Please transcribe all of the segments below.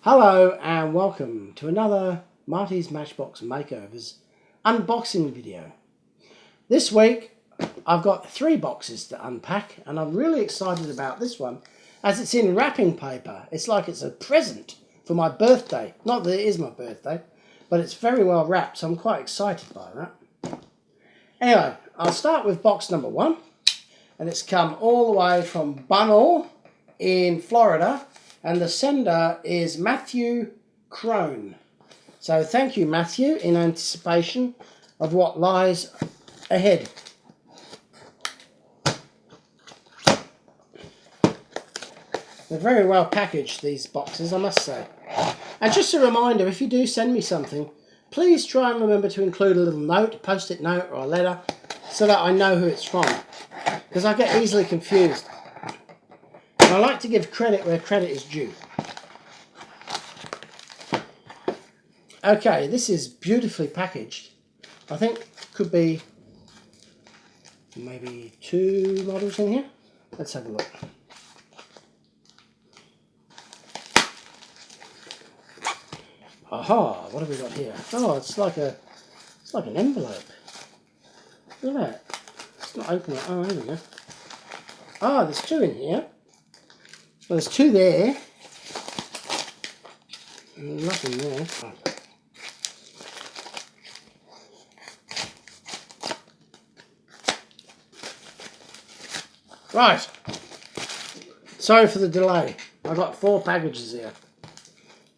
Hello and welcome to another Marty's Matchbox Makeovers unboxing video. This week I've got 3 boxes to unpack and I'm really excited about this one as it's in wrapping paper. It's like it's a present for my birthday. Not that it is my birthday, but it's very well wrapped, so I'm quite excited by that. Anyway, I'll start with box number 1, and it's come all the way from Bunnell in Florida. And the sender is Matthew Crone. So thank you, Matthew, in anticipation of what lies ahead. They're very well packaged, these boxes, I must say. And just a reminder, if you do send me something, please try and remember to include a little note, a post-it note or a letter, so that I know who it's from. Because I get easily confused. And I like to give credit where credit is due. Okay, this is beautifully packaged. I think could be maybe 2 models in here. Let's have a look. Aha, what have we got here? Oh, it's like an envelope. Look at that. It's not open. Oh, here we go. Ah, there's 2 in here. Well, there's 2 there. Nothing there. Oh. Right. Sorry for the delay. I've got 4 packages here.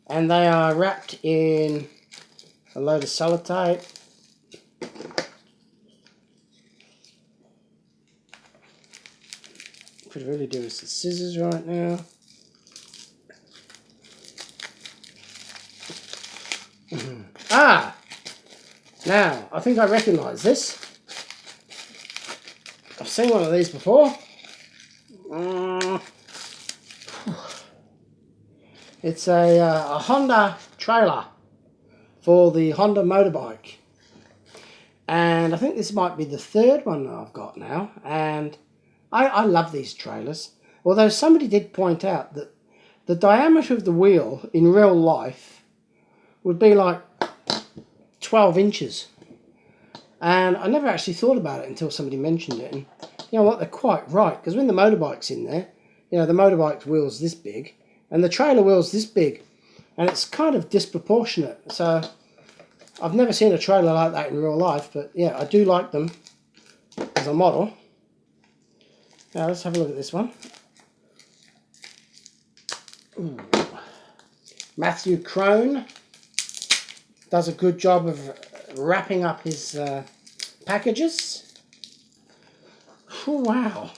And they are wrapped in a load of sellotape. Could really do with the scissors right now. Ah! Now, I think I recognise this. I've seen one of these before. It's a Honda trailer for the Honda motorbike. And I think this might be the 3rd one that I've got now. And I love these trailers, although somebody did point out that the diameter of the wheel in real life would be like 12 inches. And I never actually thought about it until somebody mentioned it. And you know what, they're quite right, because when the motorbike's in there, you know, the motorbike's wheel's this big, and the trailer wheel's this big, and it's kind of disproportionate. So I've never seen a trailer like that in real life, but yeah, I do like them as a model. Now let's have a look at this one. Ooh. Matthew Crone does a good job of wrapping up his packages. Oh, wow.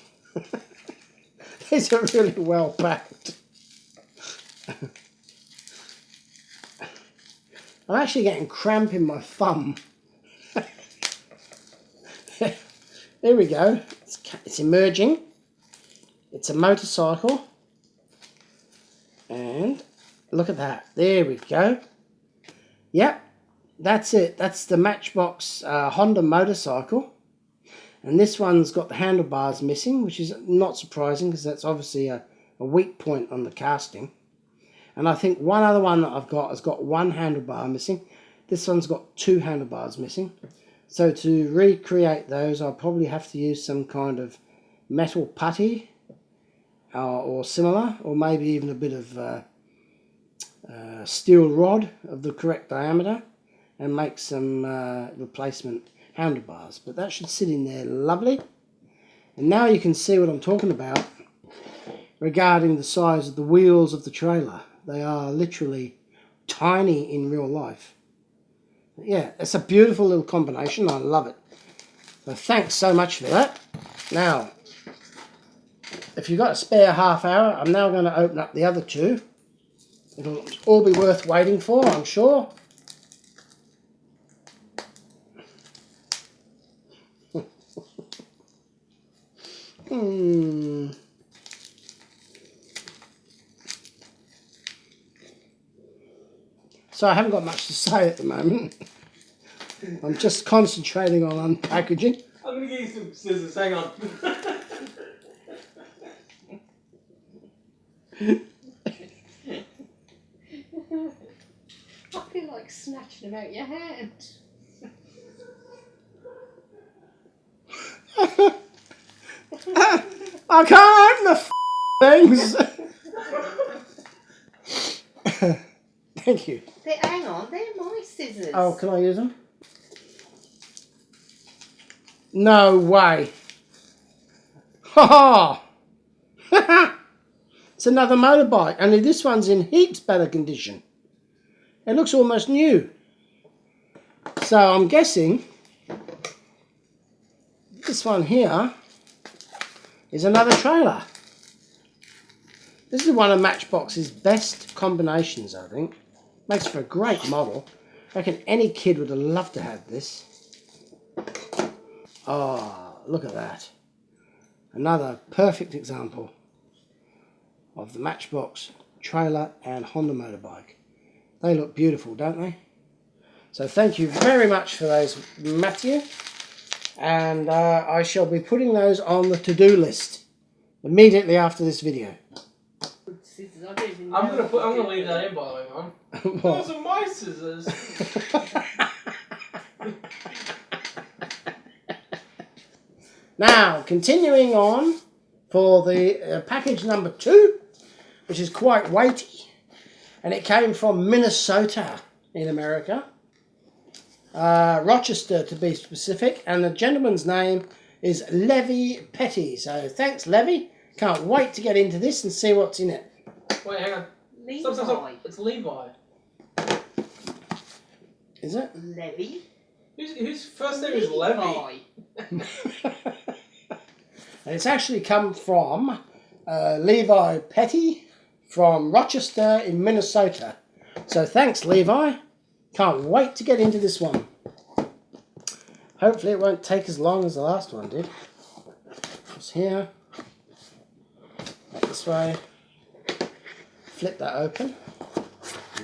These are really well packed. I'm actually getting cramp in my thumb. There we go. It's emerging. It's a motorcycle. And look at that. There we go. Yep, that's it. That's the Matchbox Honda motorcycle. And this one's got the handlebars missing, which is not surprising because that's obviously a weak point on the casting. And I think one other one that I've got has got 1 handlebar missing. This one's got 2 handlebars missing. So to recreate those, I'll probably have to use some kind of metal putty or similar, or maybe even a bit of steel rod of the correct diameter and make some replacement handlebars. But that should sit in there lovely. And now you can see what I'm talking about regarding the size of the wheels of the trailer. They are literally tiny in real life. Yeah, it's a beautiful little combination. I love it. So thanks so much for that. Now, if you've got a spare half hour, I'm now going to open up the other 2. It'll all be worth waiting for, I'm sure. So I haven't got much to say at the moment. I'm just concentrating on unpackaging. I'm going to give you some scissors, hang on. I feel like snatching them out your hand. I can't open the things. Thank you. Hang on, they're my scissors. Oh, can I use them? No way. Ha ha! It's another motorbike, only this one's in heaps better condition. It looks almost new. So I'm guessing this one here is another trailer. This is one of Matchbox's best combinations, I think. Makes for a great model. I reckon any kid would have loved to have this. Oh, look at that. Another perfect example of the Matchbox trailer and Honda motorbike. They look beautiful, don't they? So thank you very much for those, Matthew. And I shall be putting those on the to-do list immediately after this video. Scissors, I don't even know. I'm gonna leave that in, by the way, man. What? Those are my scissors. Now, continuing on for the package number 2, which is quite weighty, and it came from Minnesota in America, Rochester to be specific, and the gentleman's name is Levy Petty. So thanks, Levy. Can't wait to get into this and see what's in it. Wait, hang on. Levi. Stop. It's Levi. Is it? Levy. Whose first name is Levy? And it's actually come from Levi Petty from Rochester in Minnesota. So thanks, Levi. Can't wait to get into this one. Hopefully it won't take as long as the last one did. Just here. Back this way. Flip that open.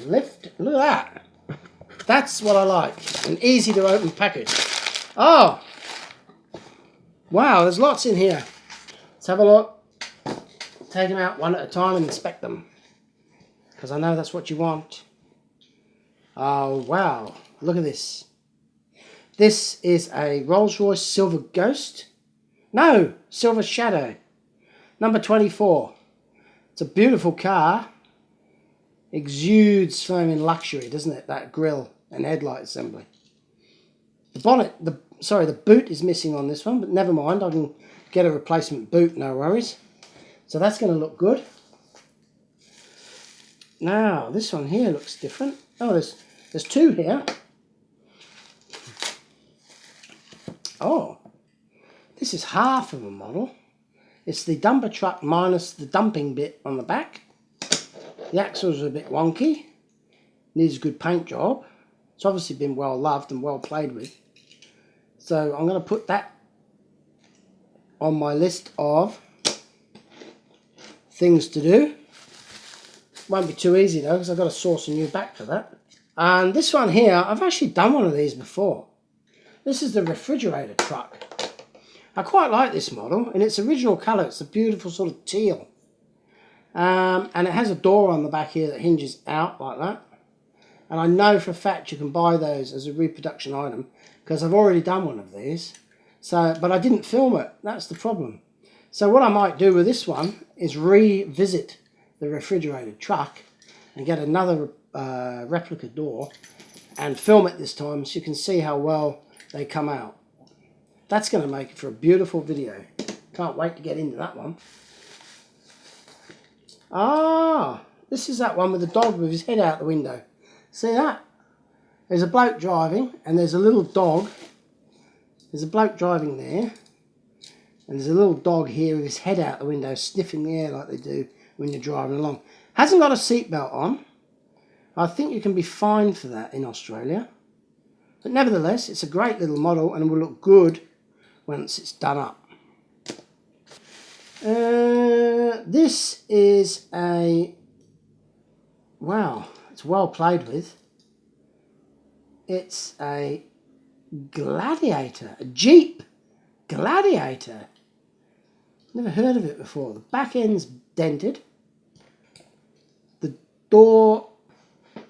Lift. Look at that. That's what I like. An easy to open package. Oh! Wow, there's lots in here. Let's have a look. Take them out one at a time and inspect them. Because I know that's what you want. Oh, wow. Look at this. This is a Rolls-Royce Silver Ghost. No, Silver Shadow. Number 24. It's a beautiful car. Exudes flaming luxury, doesn't it? That grille and headlight assembly. The bonnet, the boot is missing on this one, but never mind. I can get a replacement boot, no worries. So that's going to look good. Now, this one here looks different. Oh, there's two here. Oh, this is half of a model. It's the dumper truck minus the dumping bit on the back. The axles are a bit wonky. Needs a good paint job. It's obviously been well loved and well played with. So I'm going to put that on my list of things to do. Won't be too easy though, because I've got to source a new back for that. And this one here, I've actually done one of these before. This is the refrigerator truck. I quite like this model. In its original colour, it's a beautiful sort of teal. And it has a door on the back here that hinges out like that. And I know for a fact you can buy those as a reproduction item because I've already done one of these. But I didn't film it. That's the problem. So what I might do with this one is revisit the refrigerated truck and get another replica door and film it this time so you can see how well they come out. That's going to make it for a beautiful video. Can't wait to get into that one. Ah, this is that one with the dog with his head out the window. See that? There's a bloke driving and there's a little dog. There's a bloke driving there. And there's a little dog here with his head out the window sniffing the air like they do when you're driving along. Hasn't got a seatbelt on. I think you can be fined for that in Australia. But nevertheless, it's a great little model and it will look good once it's done up. This is a... Wow, it's well played with. It's a Gladiator, a Jeep Gladiator. Never heard of it before. The back end's dented. The door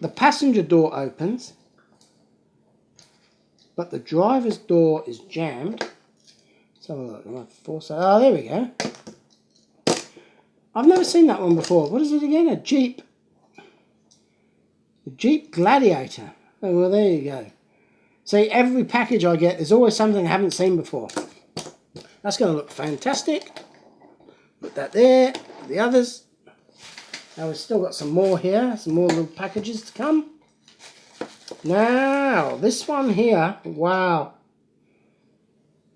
The passenger door opens, but the driver's door is jammed. Let's have a look. I might force that. Oh, there we go. I've never seen that one before. What is it again? A Jeep. A Jeep Gladiator. Oh, well, there you go. See, every package I get, there's always something I haven't seen before. That's going to look fantastic. Put that there. The others. Now we've still got some more here. Some more little packages to come. Now, this one here. Wow.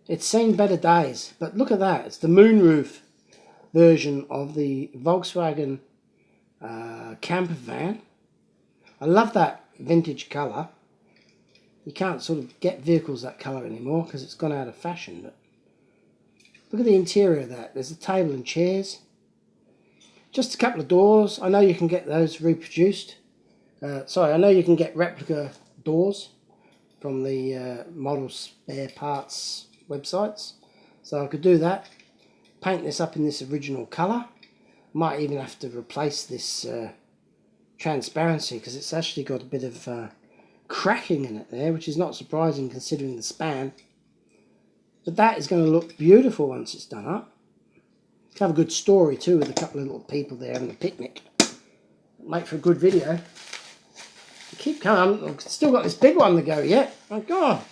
It's seen better days. But look at that. It's the moonroof version of the Volkswagen camper van. I love that vintage colour. You can't sort of get vehicles that colour anymore because it's gone out of fashion. But look at the interior of that. There's a table and chairs. Just a couple of doors. I know you can get those reproduced. I know you can get replica doors from the model spare parts websites. So I could do that. Paint this up in this original colour. Might even have to replace this transparency because it's actually got a bit of cracking in it there, which is not surprising considering the span. But that is going to look beautiful once it's done up. Have a good story too with a couple of little people there having a picnic. Make for a good video. Keep coming. I've still got this big one to go yet. Oh God.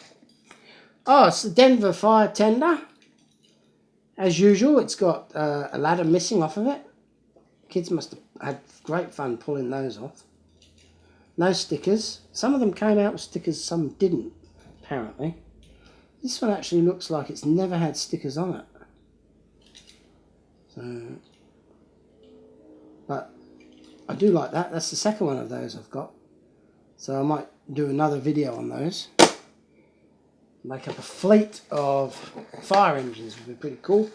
Oh, it's the Denver fire tender. As usual, it's got a ladder missing off of it. Kids must have had great fun pulling those off. No stickers. Some of them came out with stickers, some didn't, apparently. This one actually looks like it's never had stickers on it. So, but I do like that. That's the second one of those I've got. So I might do another video on those. Make up a fleet of fire engines would be pretty cool.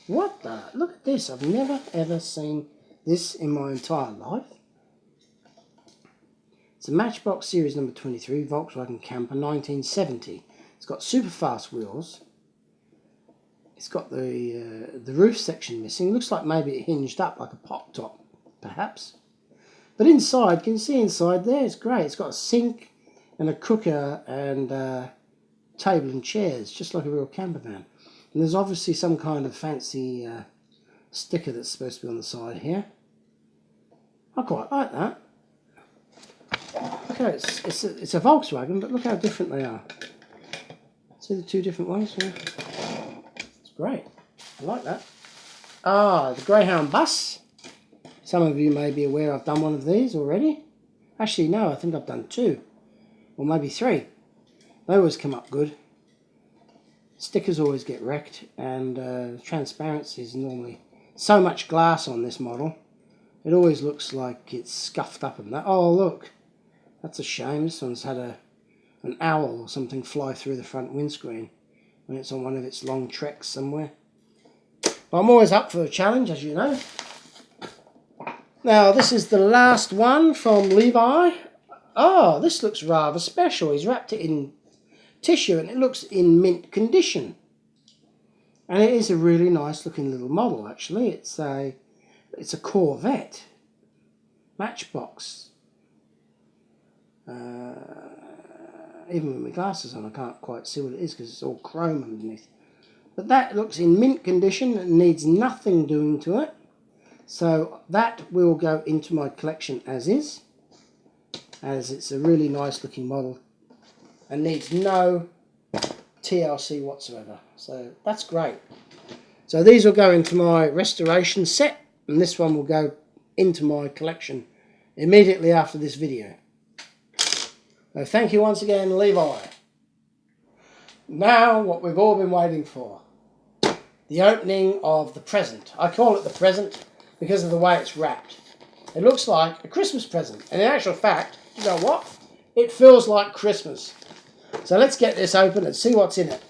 What the? Look at this. I've never ever seen this in my entire life. It's a Matchbox Series number 23 Volkswagen Camper 1970. It's got super fast wheels. It's got the roof section missing. Looks like maybe it hinged up like a pop top, perhaps. But inside, can you see inside there? It's great. It's got a sink and a cooker and table and chairs, just like a real camper van. And there's obviously some kind of fancy sticker that's supposed to be on the side here. I quite like that. Okay, it's a Volkswagen, but look how different they are. See the two different ones? Yeah. It's great. I like that. Ah, the Greyhound bus. Some of you may be aware I've done one of these already. Actually, no, I think I've done two. Or maybe three. They always come up good. Stickers always get wrecked, and transparency is normally so much glass on this model. It always looks like it's scuffed up and that. Oh, look. That's a shame. This one's had an owl or something fly through the front windscreen when it's on one of its long treks somewhere. But I'm always up for a challenge, as you know. Now, this is the last one from Levi. Oh, this looks rather special. He's wrapped it in tissue and it looks in mint condition. And it is a really nice looking little model, actually. It's a Corvette. Matchbox. Even with my glasses on, I can't quite see what it is because it's all chrome underneath. But that looks in mint condition and needs nothing doing to it. So that will go into my collection as is, as it's a really nice looking model and needs no TLC whatsoever. So that's great. So these will go into my restoration set, and this one will go into my collection immediately after this video. So thank you once again, Levi. Now what we've all been waiting for. The opening of the present. I call it the present because of the way it's wrapped. It looks like a Christmas present. And in actual fact, you know what? It feels like Christmas. So let's get this open and see what's in it.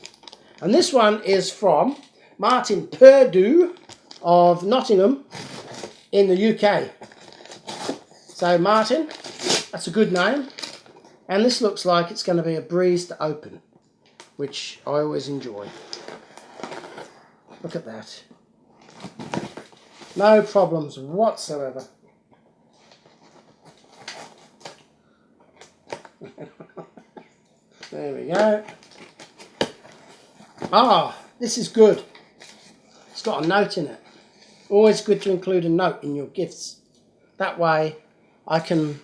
And this one is from Martin Purdue of Nottingham in the UK. So Martin, that's a good name. And this looks like it's going to be a breeze to open, which I always enjoy. Look at that. No problems whatsoever. There we go. Ah, this is good. It's got a note in it. Always good to include a note in your gifts. That way I can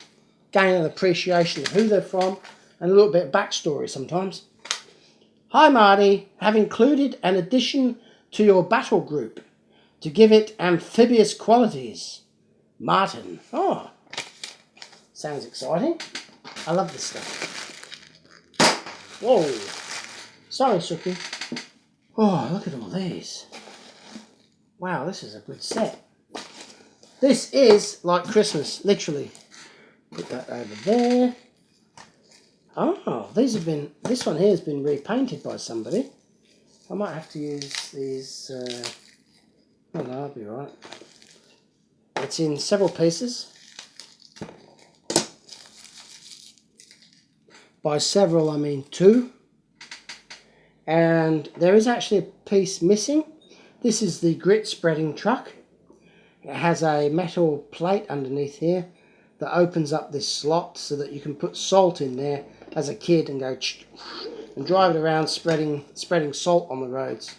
gain an appreciation of who they're from and a little bit of backstory sometimes. Hi Marty, have included an addition to your battle group to give it amphibious qualities. Martin. Oh, sounds exciting. I love this stuff. Whoa. Sorry, Suki. Oh, look at all these. Wow, this is a good set. This is like Christmas, literally. Put that over there. Oh, this one here has been repainted by somebody. I might have to use these, oh no, I'll be right. It's in several pieces. By several, I mean 2. And there is actually a piece missing. This is the grit spreading truck. It has a metal plate underneath here that opens up this slot so that you can put salt in there as a kid and go and drive it around spreading salt on the roads.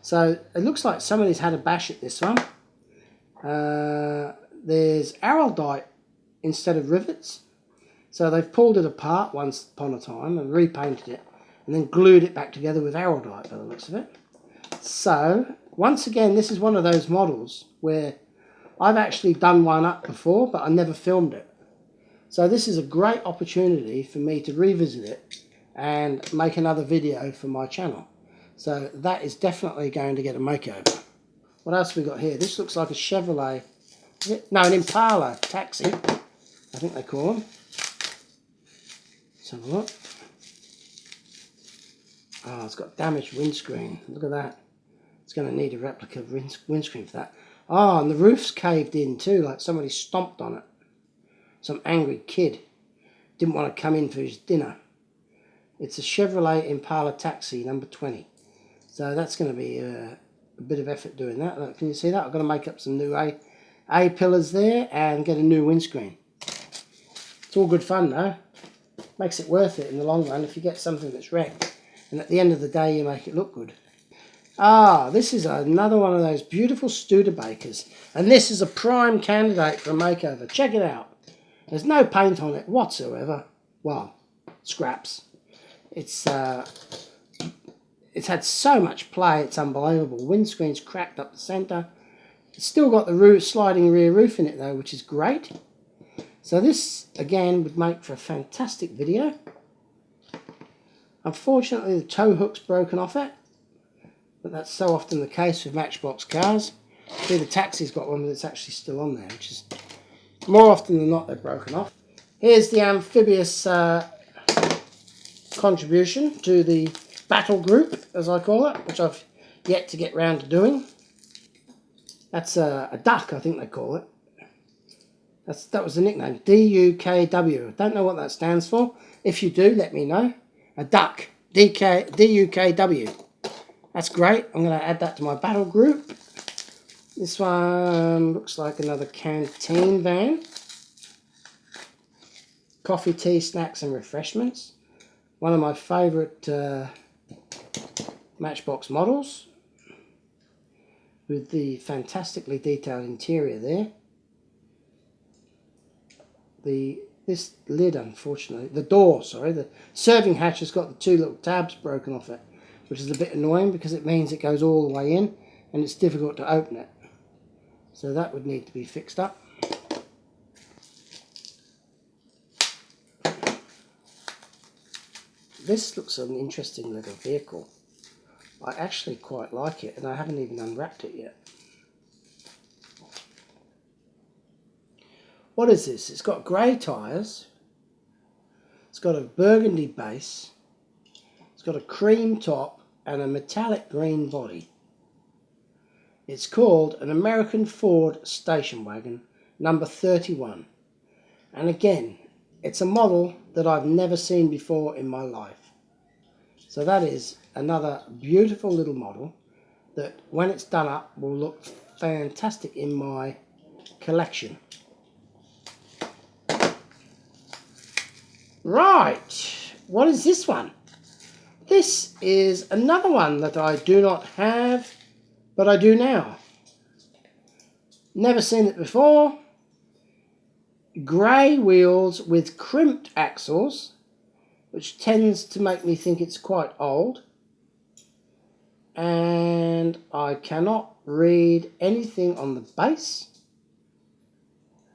So it looks like somebody's had a bash at this one. There's araldite instead of rivets. So they've pulled it apart once upon a time and repainted it and then glued it back together with araldite by the looks of it. So once again, this is one of those models where I've actually done one up before, but I never filmed it. So this is a great opportunity for me to revisit it and make another video for my channel. So that is definitely going to get a makeover. What else have we got here? This looks like a Chevrolet. Is it? No, an Impala taxi, I think they call them. Let's have a look. Oh, it's got damaged windscreen. Look at that. It's going to need a replica windscreen for that. Oh, and the roof's caved in too, like somebody stomped on it. Some angry kid didn't want to come in for his dinner. It's a Chevrolet Impala taxi, number 20. So that's going to be a bit of effort doing that. Look, can you see that? I've got to make up some new A pillars there and get a new windscreen. It's all good fun though. Makes it worth it in the long run if you get something that's wrecked. And at the end of the day, you make it look good. Ah, this is another one of those beautiful Studebakers. And this is a prime candidate for a makeover. Check it out. There's no paint on it whatsoever. Well, scraps. It's had so much play, it's unbelievable. Windscreen's cracked up the centre. It's still got the sliding rear roof in it though, which is great. So this, again, would make for a fantastic video. Unfortunately, the tow hook's broken off it. But that's so often the case with Matchbox cars. See, the taxi's got one, but it's actually still on there, which is more often than not they're broken off. Here's the amphibious contribution to the battle group, as I call it, which I've yet to get round to doing. That's a duck, I think they call it. That was the nickname, D-U-K-W. Don't know what that stands for. If you do, let me know. A duck, D-U-K-W. That's great. I'm going to add that to my battle group. This one looks like another canteen van. Coffee, tea, snacks and refreshments. One of my favourite Matchbox models. With the fantastically detailed interior there. This lid, unfortunately, the serving hatch has got the 2 little tabs broken off it, which is a bit annoying because it means it goes all the way in and it's difficult to open it. So that would need to be fixed up. This looks an interesting little vehicle. I actually quite like it and I haven't even unwrapped it yet. What is this? It's got grey tyres. It's got a burgundy base. It's got a cream top and a metallic green body. It's called an American Ford station wagon, number 31. And again, it's a model that I've never seen before in my life. So that is another beautiful little model that when it's done up will look fantastic in my collection. Right, what is this one? This is another one that I do not have, but I do now. Never seen it before. Grey wheels with crimped axles, which tends to make me think it's quite old. And I cannot read anything on the base,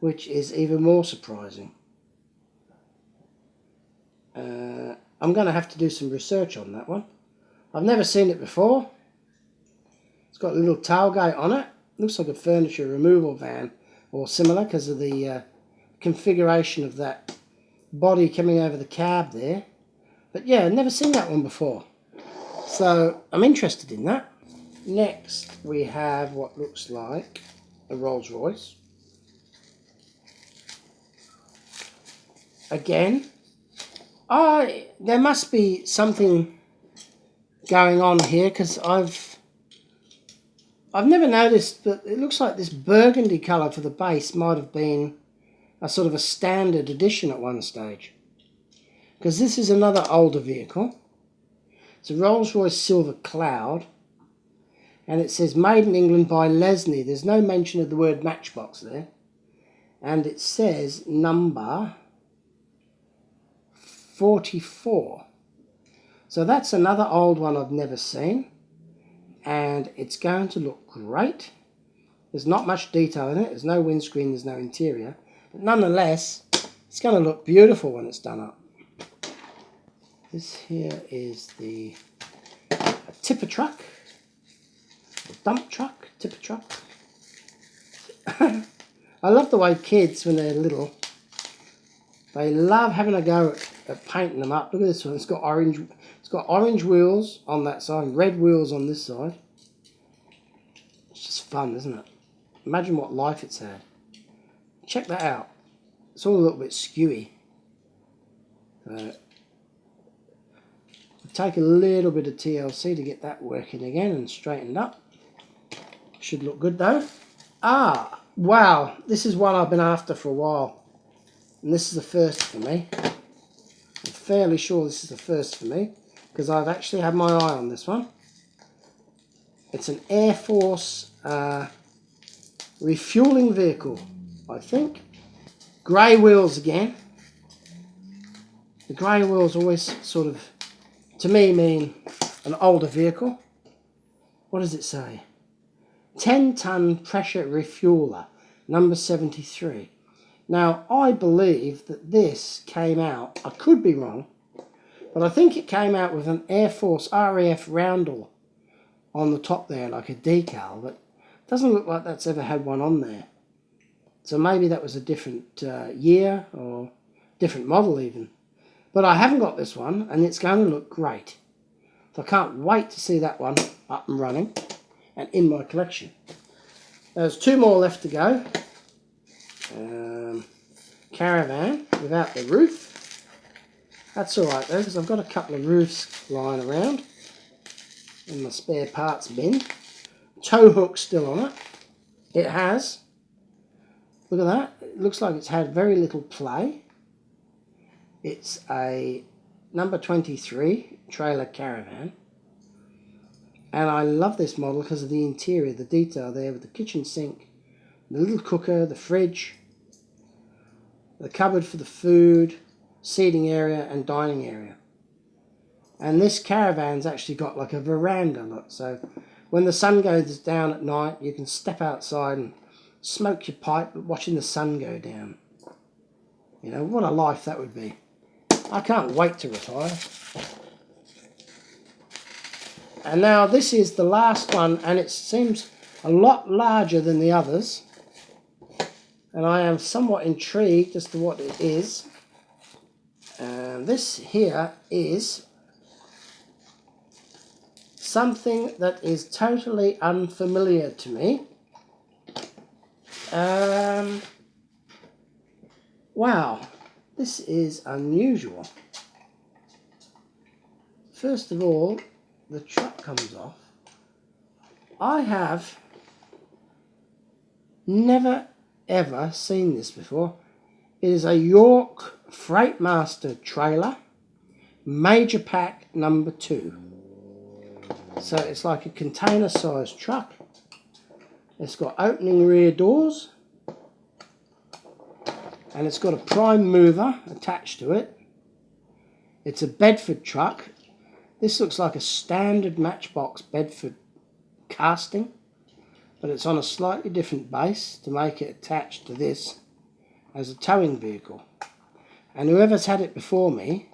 which is even more surprising. I'm going to have to do some research on that one. I've never seen it before. It's got a little tailgate on it. Looks like a furniture removal van or similar because of the configuration of that body coming over the cab there. But yeah, I've never seen that one before. So I'm interested in that. Next we have what looks like a Rolls Royce. Again, there must be something going on here because I've never noticed, but it looks like this burgundy colour for the base might have been a sort of a standard edition at one stage. Because this is another older vehicle. It's a Rolls-Royce Silver Cloud. And it says made in England by Lesney. There's no mention of the word Matchbox there. And it says number 44. So that's another old one I've never seen. And it's going to look great. There's not much detail in it. There's no windscreen, there's no interior. But nonetheless, it's going to look beautiful when it's done up. This here is the tipper truck. Dump truck, tipper truck. I love the way kids, when they're little, they love having a go at painting them up. Look at this one. It's got orange wheels on that side, red wheels on this side. It's just fun, isn't it? Imagine what life it's had. Check that out. It's all a little bit skewy. Take a little bit of TLC to get that working again and straightened up. Should look good though. Ah, wow, this is one I've been after for a while. And this is the first for me. I'm fairly sure this is the first for me because I've actually had my eye on this one. It's an Air Force refueling vehicle, I think. Grey wheels again. The grey wheels always sort of, to me, mean an older vehicle. What does it say? 10-ton pressure refueler, number 73. Now, I believe that this came out, I could be wrong, but I think it came out with an Air Force RAF roundel on the top there, like a decal, but it doesn't look like that's ever had one on there. So maybe that was a different year or different model even. But I haven't got this one, and it's going to look great. So I can't wait to see that one up and running and in my collection. There's two more left to go. Caravan without the roof. That's alright though, because I've got a couple of roofs lying around in my spare parts bin. Tow hook still on it. It has. Look at that. It looks like it's had very little play. It's a number 23 trailer caravan. And I love this model because of the interior, the detail there with the kitchen sink, the little cooker, the fridge, the cupboard for the food, seating area and dining area. And this caravan's actually got like a veranda, look. So when the sun goes down at night, you can step outside and smoke your pipe watching the sun go down. You know, what a life that would be. I can't wait to retire. And now this is the last one, and it seems a lot larger than the others. And I am somewhat intrigued as to what it is. And this here is something that is totally unfamiliar to me. Wow, this is unusual. First of all, the truck comes off. I have never ever seen this before. It is a York Freight Master trailer, major pack number 2. So it's like a container sized truck. It's got opening rear doors, and it's got a prime mover attached to it. It's a Bedford truck. This looks like a standard Matchbox Bedford casting, but it's on a slightly different base to make it attached to this as a towing vehicle. And whoever's had it before me,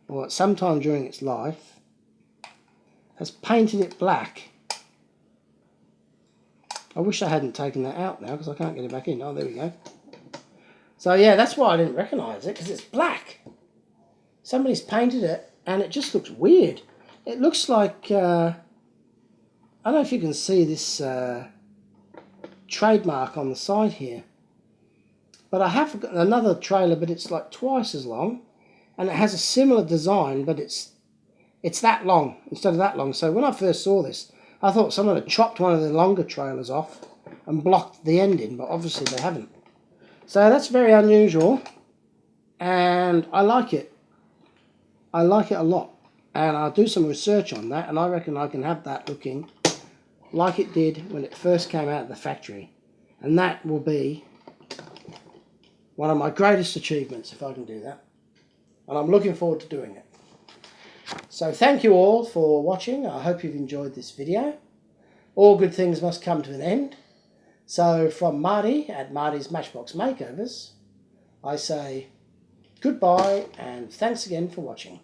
or at some time during its life, has painted it black. I wish I hadn't taken that out now because I can't get it back in. Oh, there we go. So yeah, that's why I didn't recognise it, because it's black. Somebody's painted it and it just looks weird. It looks like, I don't know if you can see this trademark on the side here. But I have got another trailer, but it's like twice as long. And it has a similar design, but it's that long instead of that long. So when I first saw this, I thought someone had chopped one of the longer trailers off and blocked the end in, but obviously they haven't. So that's very unusual, and I like it. I like it a lot. And I'll do some research on that, and I reckon I can have that looking like it did when it first came out of the factory. And that will be one of my greatest achievements if I can do that. And I'm looking forward to doing it. So thank you all for watching. I hope you've enjoyed this video. All good things must come to an end. So from Marty at Marty's Matchbox Makeovers, I say goodbye and thanks again for watching.